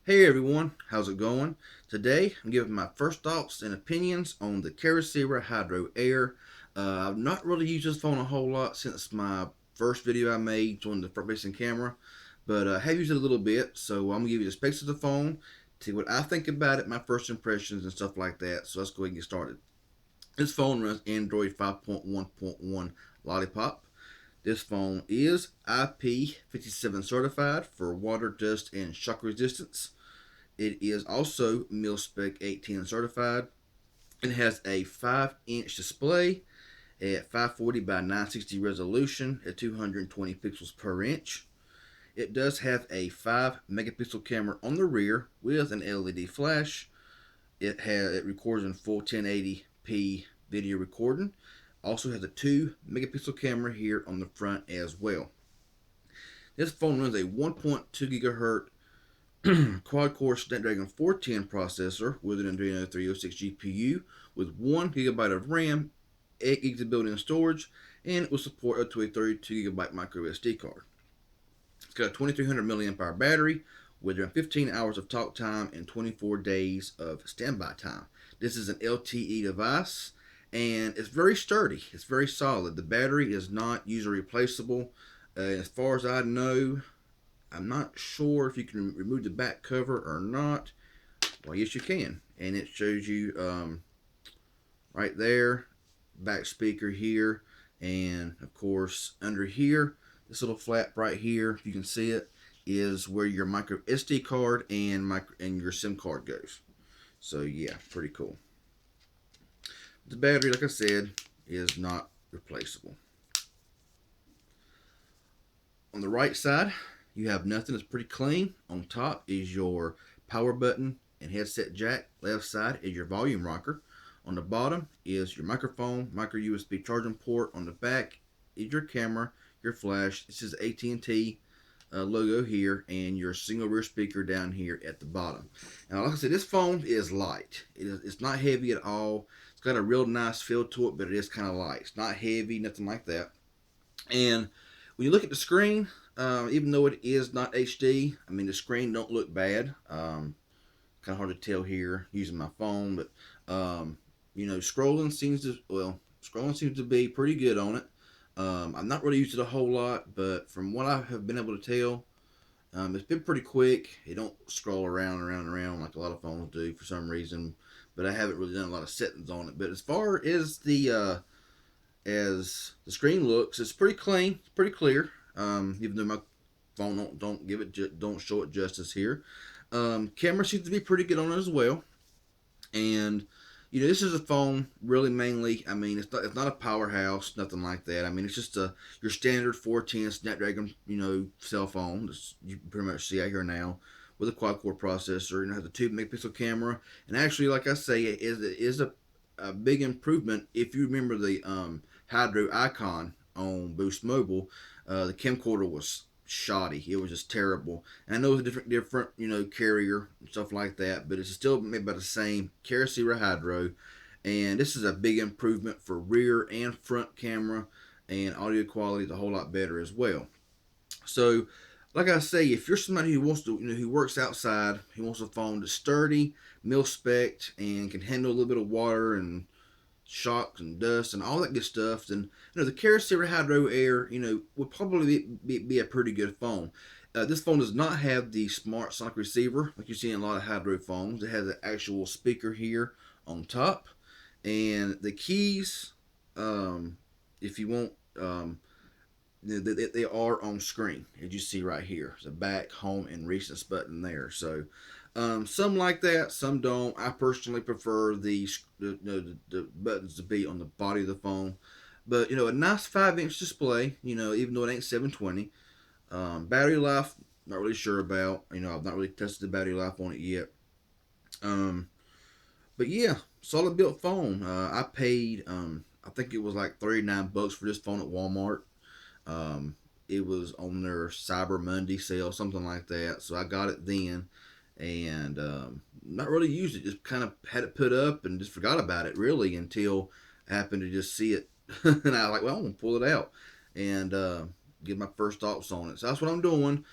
Hey everyone, how's it going? Today I'm giving my first thoughts and opinions on the Kyocera Hydro Air. I've not really used this phone a whole lot since my first video I made on the front-facing camera, but I have used it a little bit, so I'm gonna give you the specs of the phone, see what I think about it, my first impressions and stuff like that. So let's go ahead and get started. This phone runs Android 5.1.1 Lollipop. This phone is IP57 certified for water, dust, and shock resistance. It is also mil-spec 810 certified. It has a 5-inch display at 540 by 960 resolution at 220 pixels per inch. It does have a 5 megapixel camera on the rear with an LED flash. It records in full 1080p video recording. Also has a 2 megapixel camera here on the front as well. This phone runs a 1.2 gigahertz quad-core Snapdragon 410 processor with an Adreno 306 GPU with 1 gigabyte of RAM, 8 gigs of built-in storage, and it will support up to a 32 gigabyte micro SD card. It's got a 2300 milliamp hour battery with around 15 hours of talk time and 24 days of standby time. This is an LTE device and it's very sturdy. It's very solid. The battery is not user replaceable. As far as I know, I'm not sure if you can remove the back cover or not. Well, yes, you can. And it shows you right there, back speaker here. And, of course, under here, this little flap right here, if you can see it, is where your micro SD card and your SIM card goes. So, yeah, pretty cool. The battery, like I said, is not replaceable. On the right side, you have nothing. It's pretty clean. On top is your power button and headset jack. Left side is your volume rocker. On the bottom is your microphone, micro USB charging port. On the back is your camera, your flash. This is AT&T logo here, and your single rear speaker down here at the bottom. Now, like I said, this phone is light. It's not heavy at all. It's got a real nice feel to it, but it is kind of light. It's not heavy, nothing like that. And when you look at the screen, even though it is not HD, I mean the screen don't look bad. Kind of hard to tell here using my phone, but scrolling seems to be pretty good on it. I've not really used it a whole lot, but from what I have been able to tell, it's been pretty quick. It don't scroll around like a lot of phones do for some reason, but I haven't really done a lot of settings on it. But as far as the screen looks, it's pretty clean, it's pretty clear. Even though my phone don't show it justice here. Camera seems to be pretty good on it as well. And this is a phone really mainly. I mean, it's not a powerhouse, nothing like that. I mean, it's just your standard 410 Snapdragon cell phone that you pretty much see out here now with a quad core processor. And it has a 2 megapixel camera. And actually, like I say, it is a big improvement if you remember the Hydro icon on Boost Mobile. The camcorder was shoddy. It was just terrible. And I know it's a different carrier and stuff like that, but it's still made by the same Kyocera Hydro. And this is a big improvement for rear and front camera, and audio quality is a whole lot better as well. So, like I say, if you're somebody who wants to, who works outside, who wants a phone that's sturdy, mil-spec, and can handle a little bit of water and shocks and dust and all that good stuff, then the Kyocera Hydro Air would probably be a pretty good phone. This phone does not have the smart sonic receiver like you see in a lot of Hydro phones. It has an actual speaker here on top, and the keys, if you want, they are on screen as you see right here. There's a back, home, and recents button there. So some like that, some don't. I personally prefer the buttons to be on the body of the phone. But a nice 5-inch display. Even though it ain't 720. Battery life, not really sure about. I've not really tested the battery life on it yet. But yeah, solid built phone. I paid I think it was like $39 for this phone at Walmart. It was on their Cyber Monday sale, something like that. So I got it then, and not really used it. Just kind of had it put up and just forgot about it really until I happened to just see it, and I was like, well, I'm gonna pull it out and give my first thoughts on it. So that's what I'm doing.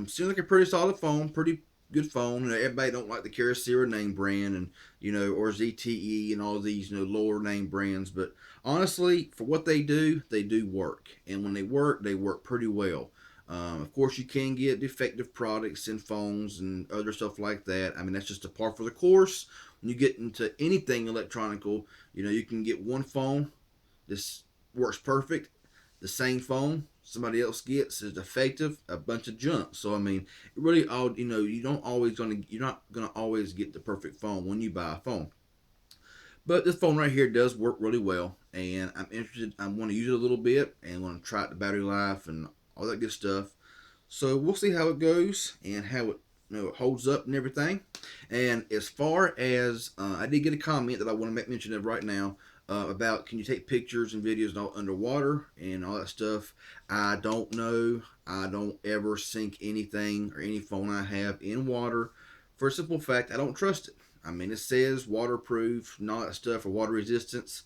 Seems like a pretty solid phone, pretty good phone. Everybody don't like the Kyocera name brand, and or ZTE and all these lower name brands. But honestly, for what they do work, and when they work pretty well. Of course, you can get defective products in phones and other stuff like that. I mean, that's just a par for the course. When you get into anything electronical, you can get one phone. This works perfect. The same phone somebody else gets is defective, a bunch of junk. So I mean, it really all you're not gonna always get the perfect phone when you buy a phone. But this phone right here does work really well, and I'm interested. I want to use it a little bit, and want to try out the battery life and all that good stuff. So we'll see how it goes and how it holds up and everything. And as far as I did get a comment that I want to make mention of right now about can you take pictures and videos all underwater and all that stuff. I don't know. I don't ever sink anything or any phone I have in water for a simple fact I don't trust it. I mean, it says waterproof and all that stuff or water resistance,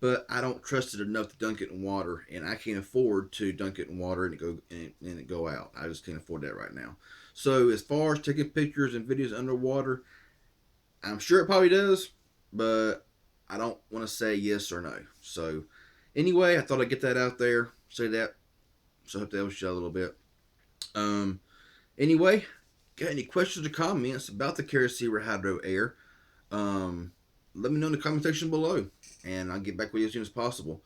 but I don't trust it enough to dunk it in water, and I can't afford to dunk it in water and it go out. I just can't afford that right now. So as far as taking pictures and videos underwater, I'm sure it probably does, but I don't want to say yes or no. So anyway, I thought I'd get that out there, say that. So I hope that helps you out a little bit. Um, anyway, got any questions or comments about the Kyocera Hydro Air? Let me know in the comment section below, and I'll get back with you as soon as possible.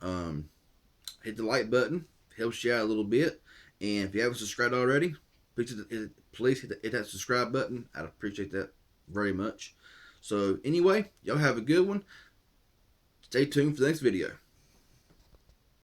Hit the like button, helps you out a little bit, and if you haven't subscribed already, please hit that subscribe button. I'd appreciate that very much. So anyway, y'all have a good one. Stay tuned for the next video.